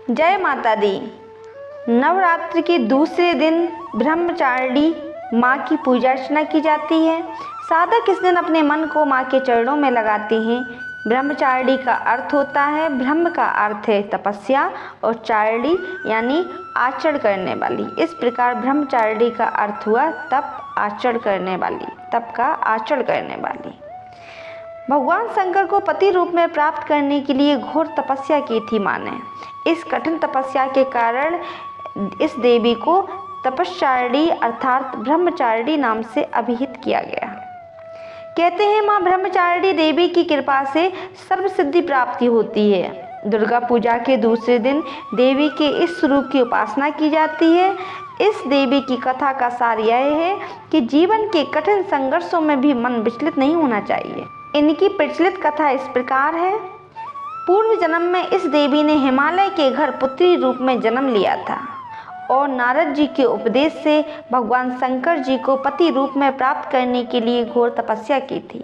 जय माता दी। नवरात्र के दूसरे दिन ब्रह्मचारिणी माँ की पूजा अर्चना की जाती है। साधक इस दिन अपने मन को माँ के चरणों में लगाते हैं। ब्रह्मचारिणी का अर्थ होता है, ब्रह्म का अर्थ है तपस्या और चारिणी यानी आचरण करने वाली। इस प्रकार ब्रह्मचारिणी का अर्थ हुआ तप आचरण करने वाली, तप का आचरण करने वाली। भगवान शंकर को पति रूप में प्राप्त करने के लिए घोर तपस्या की थी माँ ने। इस कठिन तपस्या के कारण इस देवी को तपश्चारिणी अर्थात ब्रह्मचारिणी नाम से अभिहित किया गया। कहते हैं माँ ब्रह्मचारिणी देवी की कृपा से सर्व सिद्धि प्राप्ति होती है। दुर्गा पूजा के दूसरे दिन देवी के इस स्वरूप की उपासना की जाती है। इस देवी की कथा का सार यह है कि जीवन के कठिन संघर्षों में भी मन विचलित नहीं होना चाहिए। इनकी प्रचलित कथा इस प्रकार है। पूर्व जन्म में इस देवी ने हिमालय के घर पुत्री रूप में जन्म लिया था और नारद जी के उपदेश से भगवान शंकर जी को पति रूप में प्राप्त करने के लिए घोर तपस्या की थी।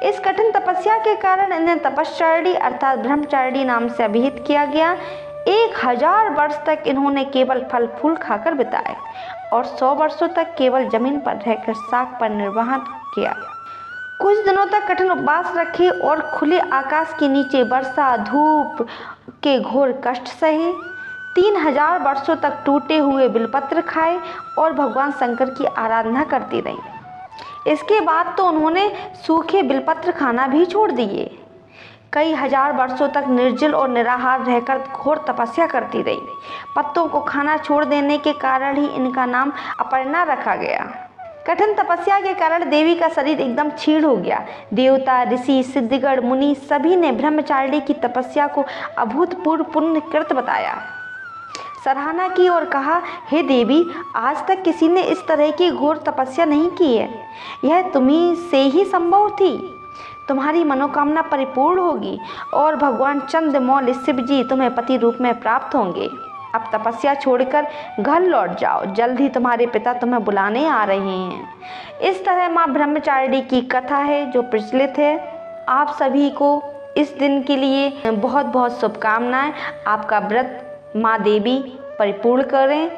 इस कठिन तपस्या के कारण इन्हें तपश्चारिणी अर्थात ब्रह्मचारिणी नाम से अभिहित किया गया। 1000 वर्ष तक इन्होंने केवल फल फूल खाकर बिताए और 100 वर्षों तक केवल जमीन पर रहकर शाक पर निर्वाह किया। कुछ दिनों तक कठिन उपवास रखे और खुले आकाश के नीचे वर्षा धूप के घोर कष्ट सहे। 3000 वर्षों तक टूटे हुए बिलपत्र खाए और भगवान शंकर की आराधना करती रही। इसके बाद तो उन्होंने सूखे बिलपत्र खाना भी छोड़ दिए। कई हजार वर्षों तक निर्जल और निराहार रहकर घोर तपस्या करती रही। पत्तों को खाना छोड़ देने के कारण ही इनका नाम अपर्णा रखा गया। कठिन तपस्या के कारण देवी का शरीर एकदम क्षीण हो गया। देवता, ऋषि, सिद्धगण, मुनि सभी ने ब्रह्मचारिणी की तपस्या को अभूतपूर्व पुण्यकृत बताया, सराहना की और कहा, हे देवी, आज तक किसी ने इस तरह की घोर तपस्या नहीं की है। यह तुम्ही से ही संभव थी। तुम्हारी मनोकामना परिपूर्ण होगी और भगवान चंद्रमौल शिव जी तुम्हें पति रूप में प्राप्त होंगे। अब तपस्या छोड़कर घर लौट जाओ, जल्द ही तुम्हारे पिता तुम्हें बुलाने आ रहे हैं। इस तरह माँ ब्रह्मचारिणी की कथा है जो प्रचलित है। आप सभी को इस दिन के लिए बहुत बहुत शुभकामनाएं। आपका व्रत माँ देवी परिपूर्ण करें।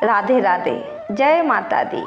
राधे राधे। जय माता दी।